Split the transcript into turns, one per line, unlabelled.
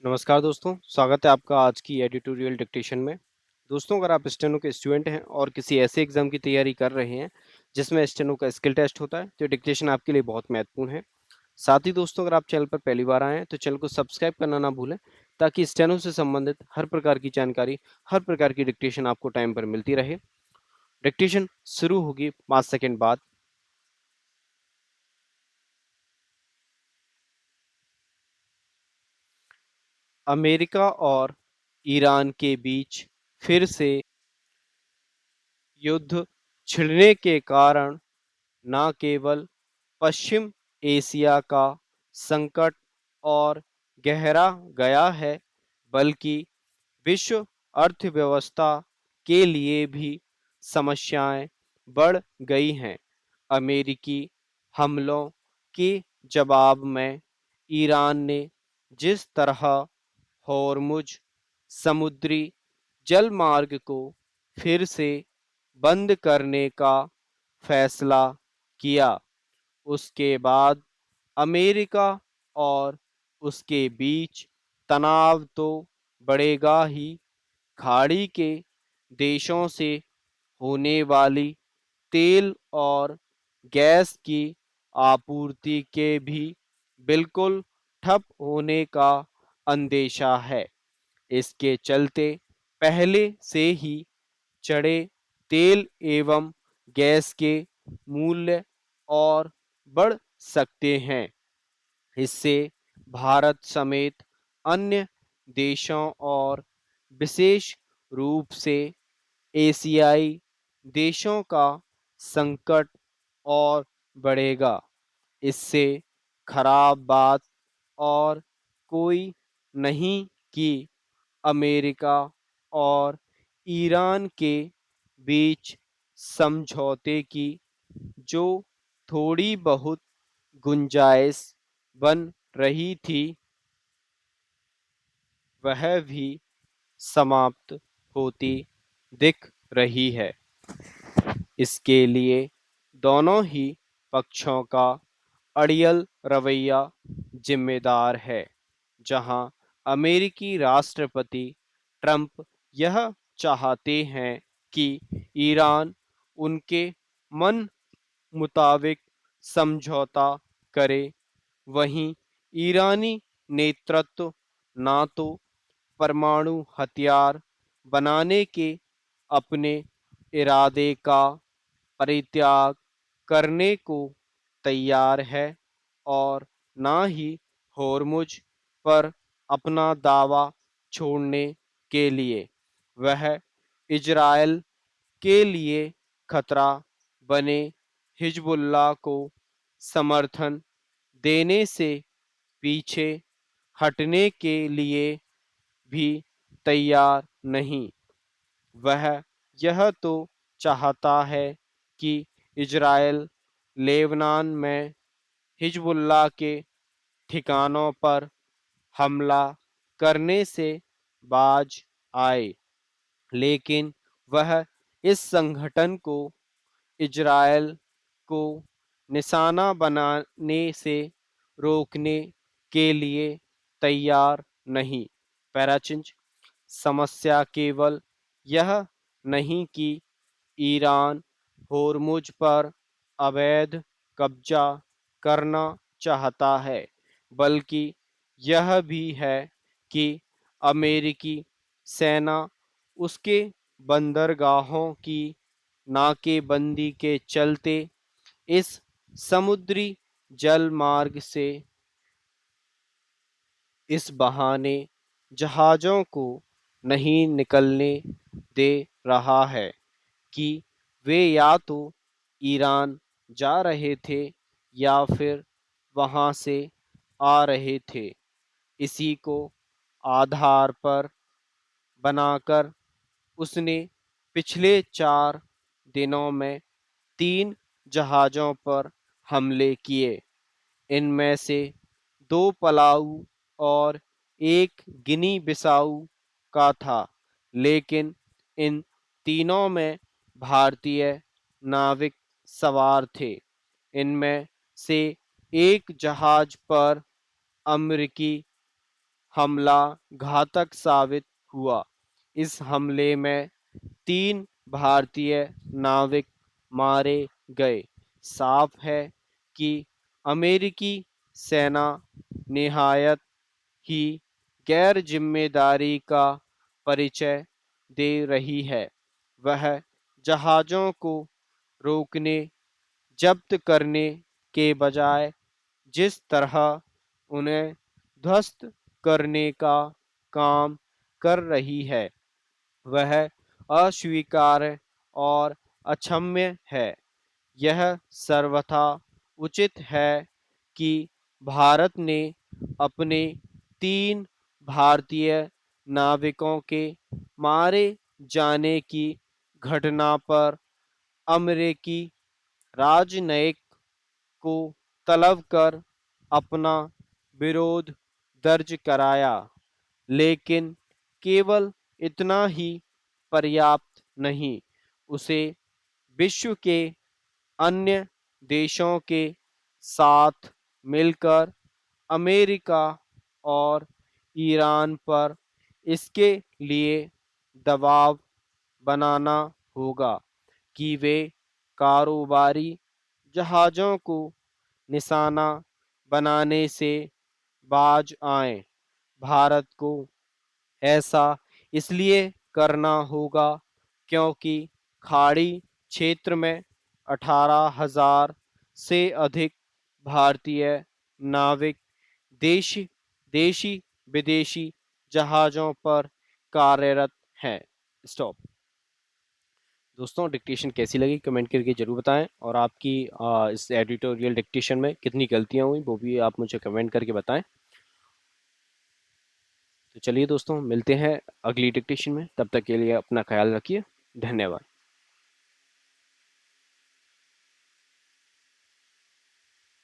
नमस्कार दोस्तों, स्वागत है आपका आज की एडिटोरियल डिक्टेशन में। दोस्तों, अगर आप स्टेनो के स्टूडेंट हैं और किसी ऐसे एग्ज़ाम की तैयारी कर रहे हैं, जिसमें स्टेनो का स्किल टेस्ट होता है, तो डिक्टेशन आपके लिए बहुत महत्वपूर्ण है। साथ ही दोस्तों, अगर आप चैनल पर पहली बार आए हैं, तो चैनल को सब्सक्राइब करना ना भूलें, ताकि स्टेनो से संबंधित हर प्रकार की जानकारी, हर प्रकार की डिक्टेशन आपको टाइम पर मिलती रहे। डिक्टेशन शुरू होगी 5 सेकंड बाद। अमेरिका और ईरान के बीच फिर से युद्ध छिड़ने के कारण न केवल पश्चिम एशिया का संकट और गहरा गया है, बल्कि विश्व अर्थव्यवस्था के लिए भी समस्याएं बढ़ गई हैं। अमेरिकी हमलों के जवाब में ईरान ने जिस तरह होर्मुज समुद्री जलमार्ग को फिर से बंद करने का फैसला किया, उसके बाद अमेरिका और उसके बीच तनाव तो बढ़ेगा ही, खाड़ी के देशों से होने वाली तेल और गैस की आपूर्ति के भी बिल्कुल ठप होने का अंदेशा है। इसके चलते पहले से ही चढ़े तेल एवं गैस के मूल्य और बढ़ सकते हैं। इससे भारत समेत अन्य देशों और विशेष रूप से एशियाई देशों का संकट और बढ़ेगा। इससे खराब बात और कोई नहीं कि अमेरिका और ईरान के बीच समझौते की जो थोड़ी बहुत गुंजाइश बन रही थी, वह भी समाप्त होती दिख रही है। इसके लिए दोनों ही पक्षों का अड़ियल रवैया जिम्मेदार है। जहां अमेरिकी राष्ट्रपति ट्रंप यह चाहते हैं कि ईरान उनके मन मुताबिक समझौता करे, वहीं ईरानी नेतृत्व ना तो परमाणु हथियार बनाने के अपने इरादे का परित्याग करने को तैयार है और ना ही होर्मुज पर अपना दावा छोड़ने के लिए। वह इजराइल के लिए खतरा बने हिजबुल्लाह को समर्थन देने से पीछे हटने के लिए भी तैयार नहीं। वह यह तो चाहता है कि इजराइल लेबनान में हिजबुल्लाह के ठिकानों पर हमला करने से बाज आए, लेकिन वह इस संगठन को इजराइल को निशाना बनाने से रोकने के लिए तैयार नहीं। पैराचिंज, समस्या केवल यह नहीं कि ईरान होर्मुज पर अवैध कब्जा करना चाहता है, बल्कि यह भी है कि अमेरिकी सेना उसके बंदरगाहों की नाकेबंदी के चलते इस समुद्री जल मार्ग से इस बहाने जहाज़ों को नहीं निकलने दे रहा है कि वे या तो ईरान जा रहे थे या फिर वहां से आ रहे थे। इसी को आधार पर बनाकर उसने पिछले 4 दिनों में 3 जहाज़ों पर हमले किए। इनमें से 2 पलाऊ और 1 गिनी बिसाऊ का था, लेकिन इन तीनों में भारतीय नाविक सवार थे। इनमें से एक जहाज पर अमेरिकी हमला घातक साबित हुआ। इस हमले में 3 भारतीय नाविक मारे गए। साफ है कि अमेरिकी सेना निहायत ही गैर जिम्मेदारी का परिचय दे रही है। वह जहाज़ों को रोकने, जब्त करने के बजाय जिस तरह उन्हें ध्वस्त करने का काम कर रही है, वह अस्वीकार्य और अक्षम्य है। यह सर्वथा उचित है कि भारत ने अपने 3 भारतीय नाविकों के मारे जाने की घटना पर अमेरिकी राजनयिक को तलब कर अपना विरोध दर्ज कराया। लेकिन केवल इतना ही पर्याप्त नहीं, उसे विश्व के अन्य देशों के साथ मिलकर अमेरिका और ईरान पर इसके लिए दबाव बनाना होगा कि वे कारोबारी जहाज़ों को निशाना बनाने से बाज आएं। भारत को ऐसा इसलिए करना होगा क्योंकि खाड़ी क्षेत्र में 18,000 से अधिक भारतीय नाविक देशी देशी विदेशी जहाज़ों पर कार्यरत हैं। स्टॉप। दोस्तों, डिक्टेशन कैसी लगी कमेंट करके ज़रूर बताएं, और आपकी इस एडिटोरियल डिक्टेशन में कितनी गलतियां हुई वो भी आप मुझे कमेंट करके बताएं। तो चलिए दोस्तों, मिलते हैं अगली डिक्टेशन में। तब तक के लिए अपना ख्याल रखिए। धन्यवाद।